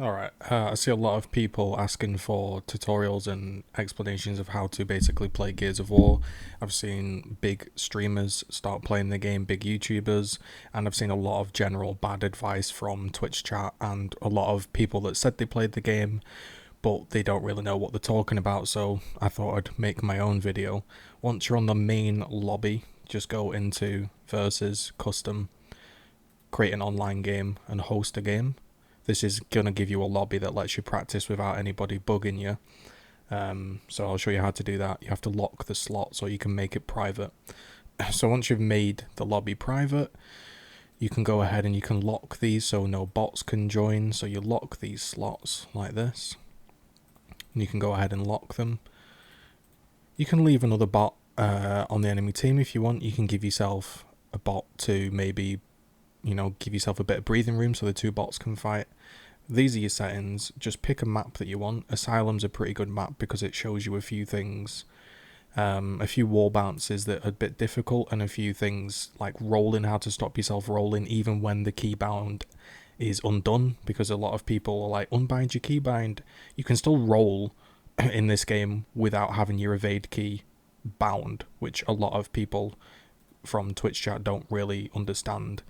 Alright, I see a lot of people asking for tutorials and explanations of how to basically play Gears of War. I've seen big streamers start playing the game, big YouTubers, and I've seen a lot of general bad advice from Twitch chat and a lot of people that said they played the game, but they don't really know what they're talking about, so I thought I'd make my own video. Once you're on the main lobby, just go into Versus, Custom, create an online game, and host a game. This is going to give you a lobby that lets you practice without anybody bugging you. So I'll show you how to do that. You have to lock the slot so you can make it private. So once you've made the lobby private, you can go ahead and you can lock these so no bots can join. So you lock these slots like this. And you can go ahead and lock them. You can leave another bot on the enemy team if you want. You can give yourself a bot to maybe, give yourself a bit of breathing room so the two bots can fight. These are your settings. Just pick a map that you want. Asylum's a pretty good map because it shows you a few things. A few wall bounces that are a bit difficult, and a few things like rolling, how to stop yourself rolling even when the keybound is undone, because a lot of people are like, unbind your keybind. You can still roll in this game without having your evade key bound, which a lot of people from Twitch chat don't really understand.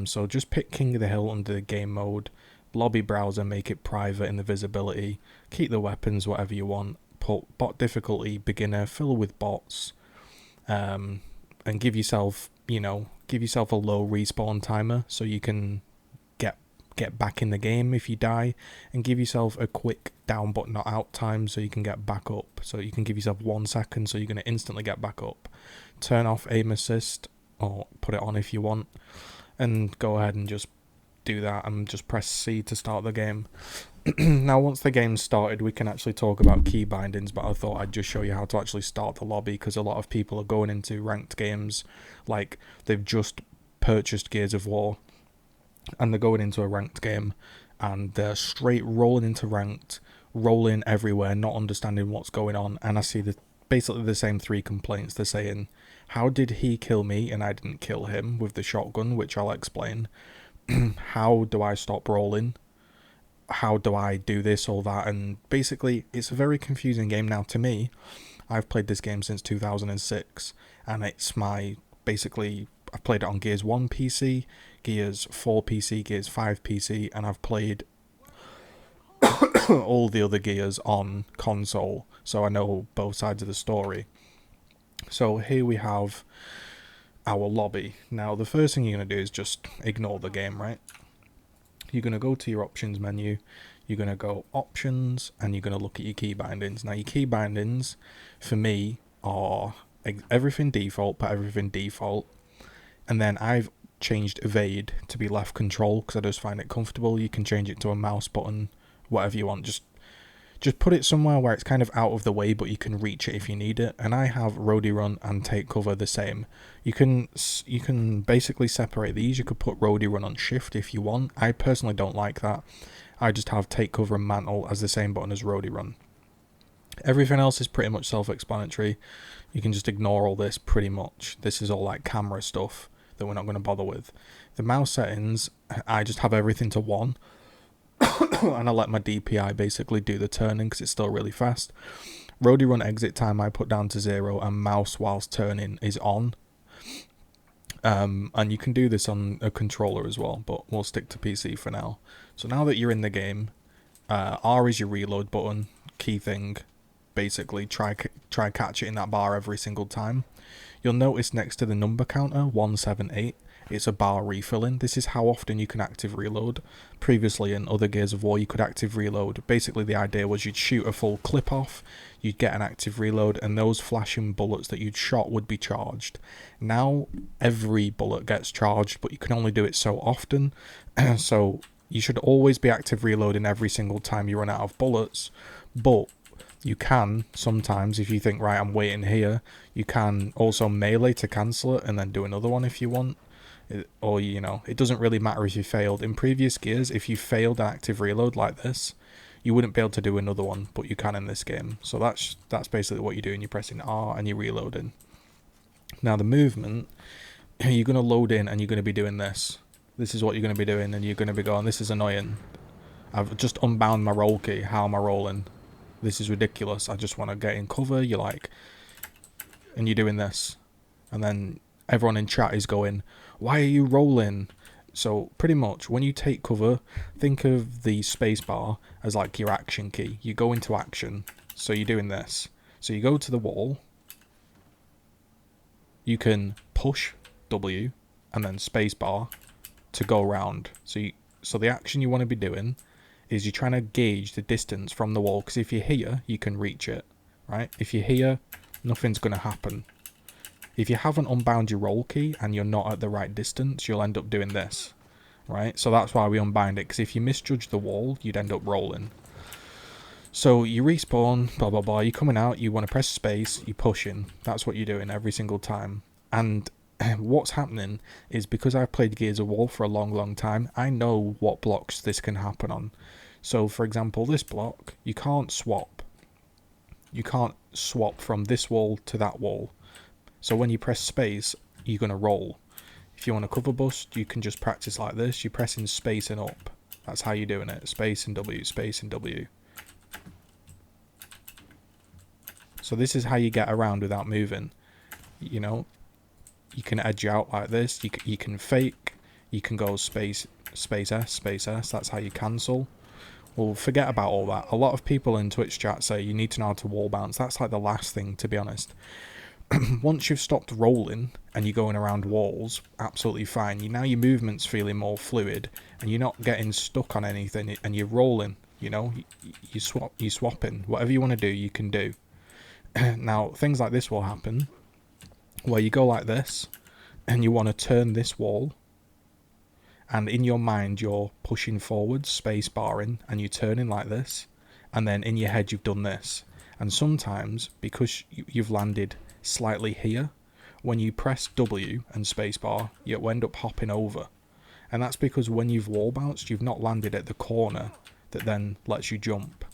So just pick King of the Hill under the game mode, lobby browser, make it private in the visibility, keep the weapons whatever you want, put bot difficulty beginner, fill with bots, and give yourself a low respawn timer so you can get back in the game if you die, and give yourself a quick down but not out time so you can get back up. So you can give yourself 1 second so you're going to instantly get back up. Turn off aim assist, or put it on if you want, and go ahead and just do that and just press C to start the game. Now once the game's started, we can actually talk about key bindings, but I thought I'd just show you how to actually start the lobby, because a lot of people are going into ranked games like they've just purchased Gears of War and they're going into a ranked game and they're straight rolling into ranked, rolling everywhere, not understanding what's going on. And I see basically the same 3 complaints. They're saying, how did he kill me and I didn't kill him with the shotgun, which I'll explain. How do I stop rolling? How do I do this or that? And basically it's a very confusing game now to me. I've played this game since 2006 and it's I've played it on Gears 1 PC, Gears 4 PC, Gears 5 PC, and I've played all the other Gears on console, so I know both sides of the story. So here we have our lobby. Now the first thing you're going to do is just ignore the game, right? You're going to go to your options menu, you're going to go options, and you're going to look at your key bindings. Now your key bindings, for me, are everything default, but everything default. And then I've changed evade to be left control because I just find it comfortable. You can change it to a mouse button, whatever you want. Just put it somewhere where it's kind of out of the way, but you can reach it if you need it. And I have roadie run and take cover the same. You can basically separate these. You could put roadie run on shift if you want. I personally don't like that. I just have take cover and mantle as the same button as roadie run. Everything else is pretty much self-explanatory. You can just ignore all this pretty much. This is all like camera stuff that we're not going to bother with. The mouse settings, I just have everything to 1 and I let my DPI basically do the turning because it's still really fast. Roadie run exit time I put down to 0, and mouse whilst turning is on. And you can do this on a controller as well, but we'll stick to PC for now. So now that you're in the game, R is your reload button, key thing. Basically try catch it in that bar every single time. You'll notice next to the number counter 178 it's a bar refilling. This is how often you can active reload. Previously in other Gears of War you could active reload. Basically the idea was you'd shoot a full clip off, you'd get an active reload, and those flashing bullets that you'd shot would be charged. Now every bullet gets charged, but you can only do it so often. So you should always be active reloading every single time you run out of bullets, but you can sometimes, if you think, right, I'm waiting here, you can also melee to cancel it and then do another one if you want. Or, it doesn't really matter if you failed. In previous Gears, if you failed an active reload like this, you wouldn't be able to do another one, but you can in this game. So that's basically what you're doing. You're pressing R and you're reloading. Now the movement, you're going to load in and you're going to be doing this. This is what you're going to be doing, and you're going to be going, this is annoying. I've just unbound my roll key. How am I rolling? This is ridiculous. I just want to get in cover. You're like, and you're doing this. And then everyone in chat is going, why are you rolling? So pretty much when you take cover, think of the spacebar as like your action key. You go into action. So you're doing this. So you go to the wall. You can push W and then spacebar to go around. So the action you want to be doing is you're trying to gauge the distance from the wall, because if you're here, you can reach it, right? If you're here, nothing's going to happen. If you haven't unbound your roll key and you're not at the right distance, you'll end up doing this, right? So that's why we unbind it, because if you misjudge the wall, you'd end up rolling. So you respawn, blah, blah, blah. You're coming out, you want to press space, you're pushing. That's what you're doing every single time. And what's happening is, because I've played Gears of War for a long, long time, I know what blocks this can happen on. So, for example, this block, you can't swap. You can't swap from this wall to that wall. So when you press space, you're going to roll. If you want to cover bust, you can just practice like this. You're pressing space and up. That's how you're doing it. Space and W, space and W. So this is how you get around without moving. You know, you can edge out like this. You can fake. You can go space S, space S. That's how you cancel. Well, forget about all that. A lot of people in Twitch chat say you need to know how to wall bounce. That's like the last thing, to be honest. Once you've stopped rolling and you're going around walls, absolutely fine. Now your movement's feeling more fluid and you're not getting stuck on anything, and you're rolling, you know, you're swapping. Whatever you want to do, you can do. Now, things like this will happen where you go like this and you want to turn this wall, and in your mind you're pushing forward, space barring, and you're turning like this, and then in your head you've done this. And sometimes, because you've landed slightly here, when you press W and spacebar, you end up hopping over. And that's because when you've wall bounced, you've not landed at the corner that then lets you jump.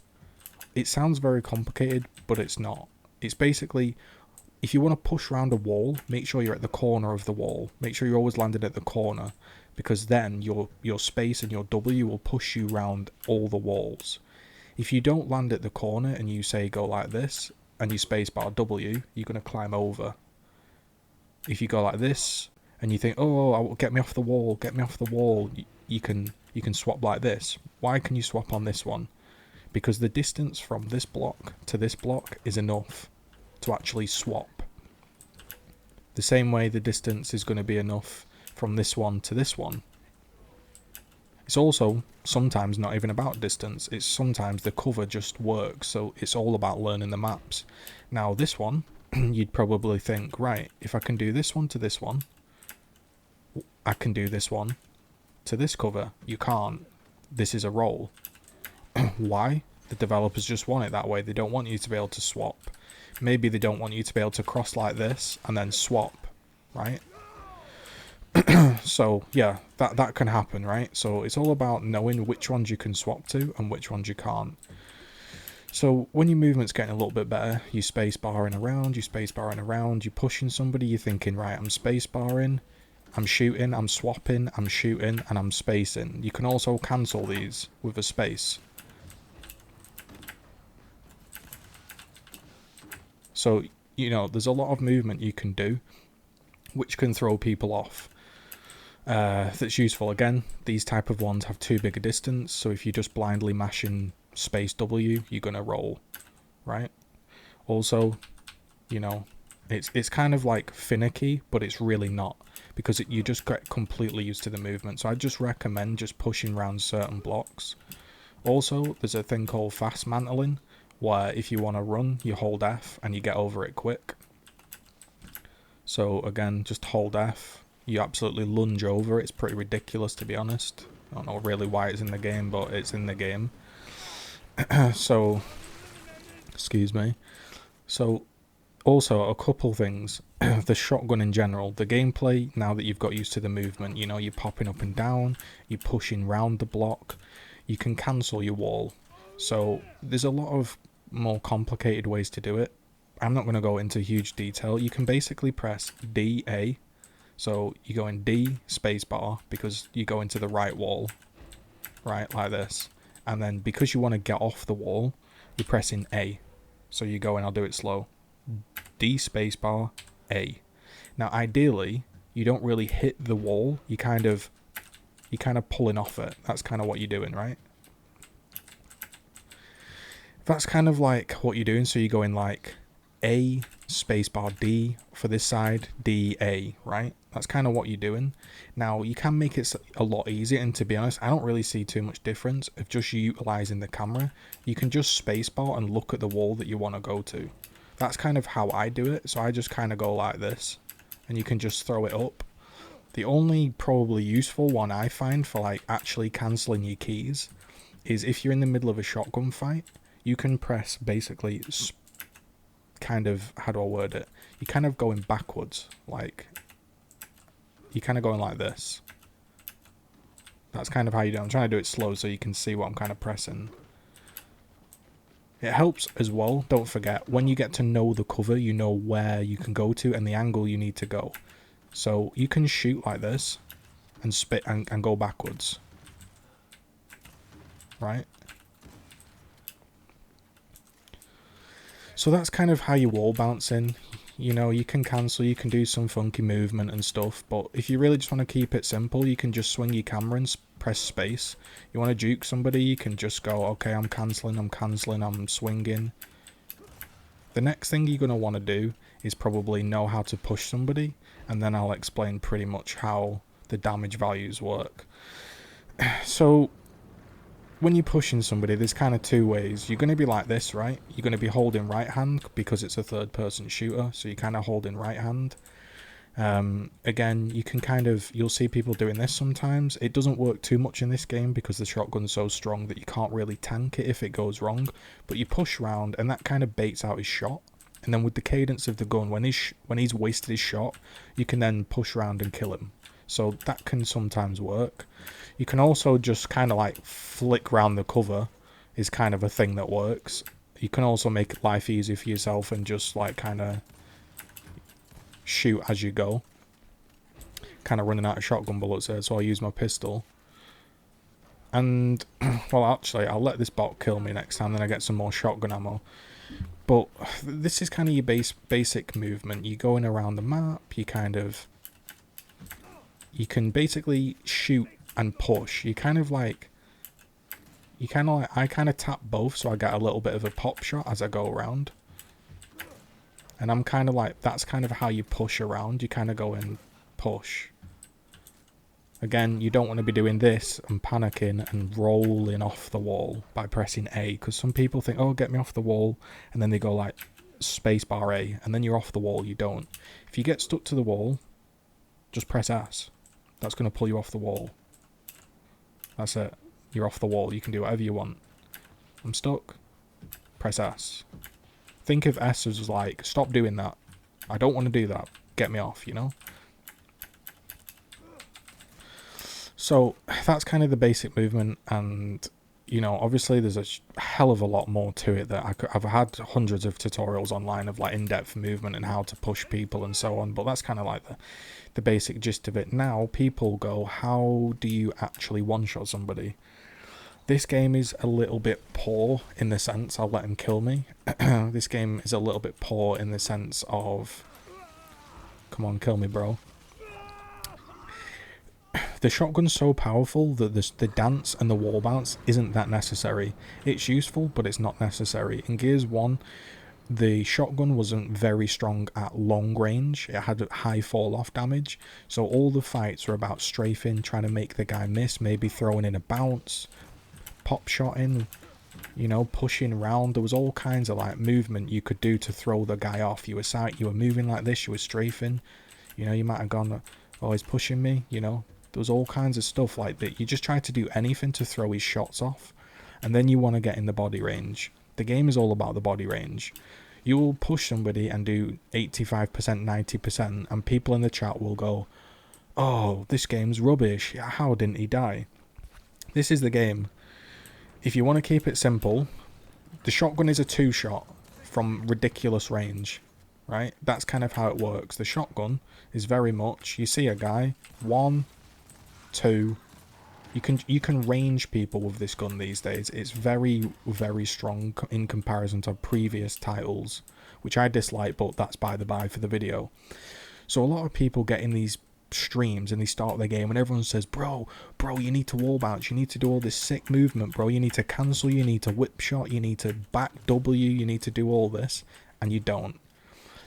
It sounds very complicated, but it's not. It's basically, if you want to push around a wall, make sure you're at the corner of the wall. Make sure you're always landed at the corner, because then your space and your W will push you around all the walls. If you don't land at the corner and you say go like this, and you spacebar W, you're going to climb over. If you go like this, and you think, oh, get me off the wall, get me off the wall, you can swap like this. Why can you swap on this one? Because the distance from this block to this block is enough to actually swap. The same way the distance is going to be enough from this one to this one. It's also sometimes not even about distance, it's sometimes the cover just works, so it's all about learning the maps. Now this one, you'd probably think, right, if I can do this one to this one, I can do this one to this cover. You can't. This is a roll. Why? The developers just want it that way. They don't want you to be able to swap. Maybe they don't want you to be able to cross like this and then swap, right? So yeah, that can happen, right? So it's all about knowing which ones you can swap to and which ones you can't. So when your movement's getting a little bit better, you space barring around, you're pushing somebody, you're thinking, right, I'm space barring, I'm shooting, I'm swapping, I'm shooting, and I'm spacing. You can also cancel these with a space. So, you know, there's a lot of movement you can do which can throw people off. That's useful. Again, these type of ones have too big a distance, so if you're just blindly mashing space W, you're gonna roll, right? Also, you know, it's kind of like finicky, but it's really not, because you just get completely used to the movement. So I just recommend just pushing around certain blocks. Also, there's a thing called fast mantling, where if you want to run, you hold F and you get over it quick. So again, just hold F. You absolutely lunge over. It's pretty ridiculous, to be honest. I don't know really why it's in the game, but it's in the game. So, excuse me. So, also a couple things. The shotgun in general, the gameplay, now that you've got used to the movement, you know, you're popping up and down, you're pushing round the block, you can cancel your wall. So there's a lot of more complicated ways to do it. I'm not going to go into huge detail. You can basically press DA. So you go in D spacebar because you go into the right wall, right, like this. and then because you want to get off the wall, you're pressing A. So you go, and I'll do it slow. D spacebar, A. Now ideally, you don't really hit the wall, you're kind of pulling off it. That's kind of what you're doing, right? That's kind of like what you're doing, so you're going like A, spacebar D for this side, D, A, right? That's kind of what you're doing. Now, you can make it a lot easier, and to be honest, I don't really see too much difference of just utilising the camera. You can just spacebar and look at the wall that you want to go to. That's kind of how I do it, so I just kind of go like this, and you can just throw it up. The only probably useful one I find for like actually cancelling your keys is if you're in the middle of a shotgun fight, you can press basically kind of, how do I word it? You're kind of going backwards, like you're kind of going like this. That's kind of how you do it. I'm trying to do it slow so you can see what I'm kind of pressing. It helps as well, don't forget, when you get to know the cover, you know where you can go to and the angle you need to go. So you can shoot like this and spit and go backwards. Right? So that's kind of how you wall bouncing. You know, you can cancel, you can do some funky movement and stuff, but if you really just want to keep it simple, you can just swing your camera and press space. You want to juke somebody, you can just go, okay, I'm cancelling, I'm swinging. The next thing you're going to want to do is probably know how to push somebody, and then I'll explain pretty much how the damage values work. So, when you're pushing somebody, there's kind of two ways. You're going to be like this, right? You're going to be holding right hand because it's a third person shooter, so you're kind of holding right hand. Again, you can you'll see people doing this sometimes. It doesn't work too much in this game because the shotgun's so strong that you can't really tank it if it goes wrong, but you push round and that kind of baits out his shot. And then with the cadence of the gun, when he's wasted his shot, you can then push round and kill him. So that can sometimes work. You can also just kind of like flick round the cover is kind of a thing that works. You can also make life easy for yourself and just like kind of shoot as you go. Kind of running out of shotgun bullets there, so I'll use my pistol. And, well, actually, I'll let this bot kill me next time, then I get some more shotgun ammo. But this is kind of your basic movement. You're going around the map, you can basically shoot and push. I kind of tap both so I get a little bit of a pop shot as I go around. And I'm kind of like, that's kind of how you push around. You kind of go and push. Again, you don't want to be doing this and panicking and rolling off the wall by pressing A, because some people think, oh, get me off the wall, and then they go like spacebar A, and then you're off the wall. You don't. If you get stuck to the wall, just press S. That's going to pull you off the wall. That's it. You're off the wall. You can do whatever you want. I'm stuck. Press S. Think of S as like, stop doing that. I don't want to do that. Get me off, you know? So that's kind of the basic movement, and you know, obviously there's a hell of a lot more to it that I've had hundreds of tutorials online of like in-depth movement and how to push people and so on, but that's kind of like the basic gist of it. Now people go, how do you actually one-shot somebody? This game is a little bit poor in the sense, I'll let him kill me. This game is a little bit poor in the sense of, come on, kill me, bro. The shotgun's so powerful that the dance and the wall bounce isn't that necessary. It's useful, but it's not necessary. In Gears 1, the shotgun wasn't very strong at long range. It had high fall-off damage, so all the fights were about strafing, trying to make the guy miss, maybe throwing in a bounce, pop shotting, you know, pushing around. There was all kinds of like movement you could do to throw the guy off. You were moving like this, you were strafing, you know, you might have gone, oh, he's pushing me, you know. There was all kinds of stuff like that. You just try to do anything to throw his shots off, and then you want to get in the body range. The game is all about the body range. You will push somebody and do 85%, 90%, and people in the chat will go, oh, this game's rubbish. How didn't he die? This is the game. If you want to keep it simple, the shotgun is a two-shot from ridiculous range, right? That's kind of how it works. The shotgun is very much, you see a guy, 1, 2, You can range people with this gun these days. It's very, very strong in comparison to previous titles, which I dislike, but that's by the by for the video. So a lot of people get in these streams and they start the game and everyone says, bro, you need to wall bounce, you need to do all this sick movement, bro, you need to cancel, you need to whip shot, you need to back W, you need to do all this, and you don't.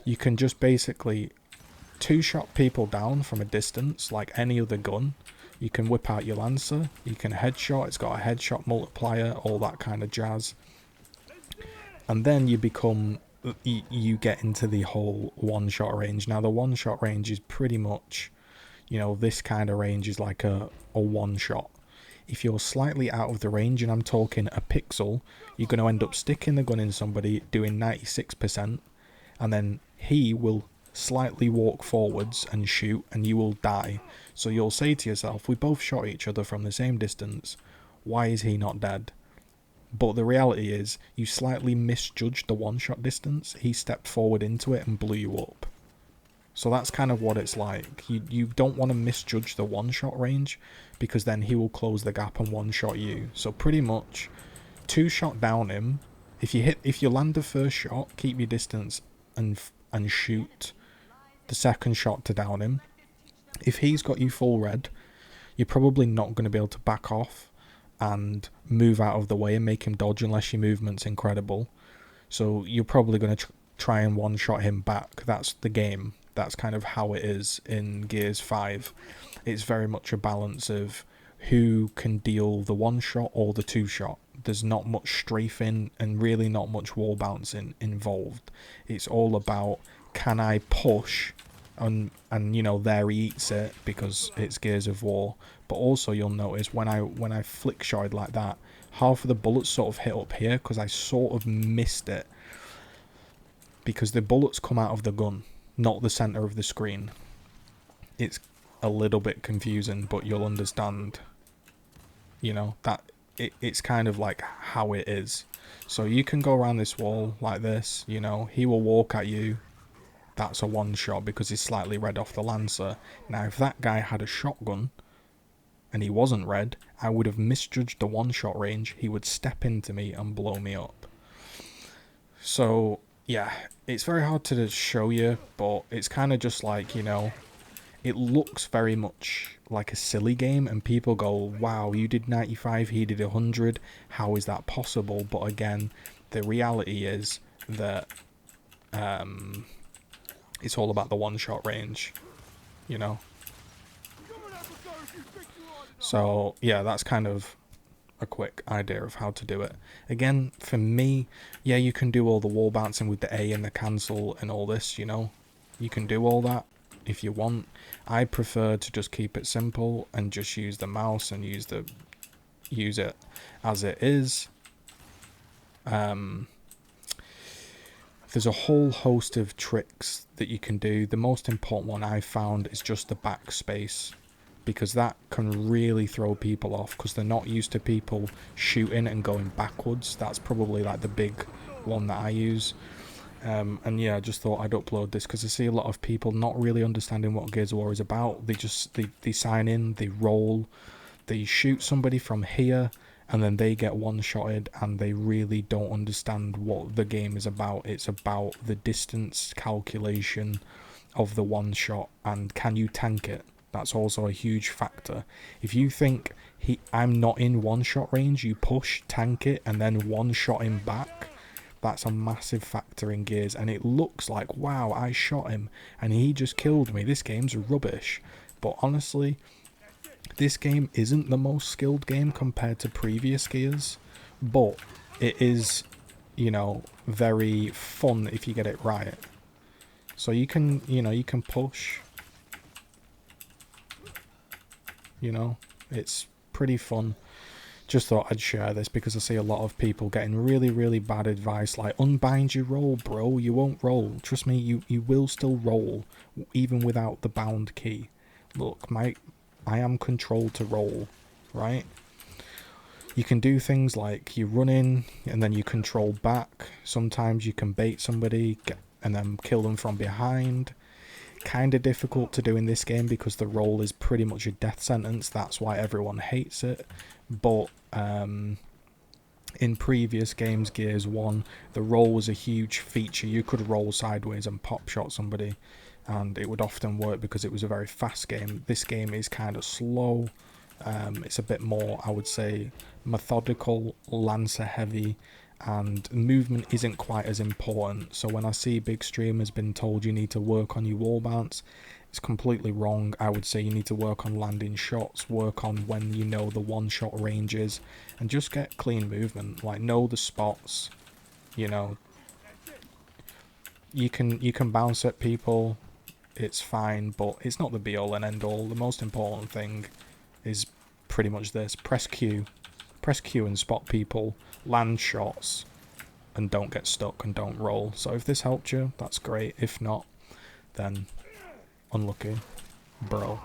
You can just basically two-shot people down from a distance like any other gun. You can whip out your Lancer, you can headshot, it's got a headshot multiplier, all that kind of jazz. And then you become, you get into the whole one-shot range. Now the one-shot range is pretty much, you know, this kind of range is like a one-shot. If you're slightly out of the range, and I'm talking a pixel, you're going to end up sticking the gun in somebody, doing 96%, and then he will slightly walk forwards and shoot, and you will die. So you'll say to yourself, we both shot each other from the same distance, why is he not dead? But the reality is, you slightly misjudged the one-shot distance, he stepped forward into it and blew you up. So that's kind of what it's like. You don't want to misjudge the one-shot range, because then he will close the gap and one-shot you. So pretty much, two-shot down him. If you land the first shot, keep your distance and shoot the second shot to down him. If he's got you full red, you're probably not going to be able to back off and move out of the way and make him dodge unless your movement's incredible. So you're probably going to try and one-shot him back. That's the game. That's kind of how it is in Gears 5. It's very much a balance of who can deal the one-shot or the two-shot. There's not much strafing and really not much wall bouncing involved. It's all about, can I push and you know, there he eats it because it's Gears of War. But also you'll notice when I flick shot like that, half of the bullets sort of hit up here because I sort of missed it, because the bullets come out of the gun, not the center of the screen. It's a little bit confusing, but you'll understand, you know, that it's kind of like how it is. So you can go around this wall like this, you know, he will walk at you. That's a one shot because he's slightly red off the Lancer. Now if that guy had a shotgun and he wasn't red, I would have misjudged the one shot range. He would step into me and blow me up. So yeah, it's very hard to show you, but it's kind of just like, you know, it looks very much like a silly game, and people go, wow, you did 95, he did 100, how is that possible? But again, the reality is that it's all about the one-shot range, you know? So yeah, that's kind of a quick idea of how to do it. Again, for me, yeah, you can do all the wall bouncing with the A and the cancel and all this, you know? You can do all that if you want. I prefer to just keep it simple and just use the mouse and use it as it is. There's a whole host of tricks that you can do. The most important one I found is just the backspace, because that can really throw people off because they're not used to people shooting and going backwards. That's probably like the big one that I use. And yeah, I just thought I'd upload this because I see a lot of people not really understanding what Gears of War is about. They sign in, they roll, they shoot somebody from here, and then they get one-shotted, and they really don't understand what the game is about. It's about the distance calculation of the one-shot, and can you tank it? That's also a huge factor. If you think I'm not in one-shot range, you push, tank it, and then one-shot him back, that's a massive factor in Gears. And it looks like, wow, I shot him, and he just killed me. This game's rubbish. But honestly, this game isn't the most skilled game compared to previous Gears, but it is, you know, very fun if you get it right. So you can, you know, you can push, you know, it's pretty fun. Just thought I'd share this because I see a lot of people getting really, really bad advice like, unbind your roll, bro, you won't roll. Trust me, you will still roll, even without the bound key. Look, I am controlled to roll, right? You can do things like you run in and then you control back. Sometimes you can bait somebody and then kill them from behind. kind of difficult to do in this game because the roll is pretty much a death sentence. That's why everyone hates it. But in previous games, Gears 1, the roll was a huge feature. You could roll sideways and pop shot somebody, and it would often work because it was a very fast game. This game is kind of slow. It's a bit more, I would say, methodical, Lancer heavy, and movement isn't quite as important. So when I see big streamers being told you need to work on your wall bounce, it's completely wrong. I would say you need to work on landing shots, work on when you know the one-shot ranges, and just get clean movement. Like, know the spots. You know, you can bounce at people, it's fine, but it's not the be-all and end-all. The most important thing is pretty much this: press Q and spot people, land shots, and don't get stuck and don't roll. So if this helped you, that's great. If not, then unlucky, bro.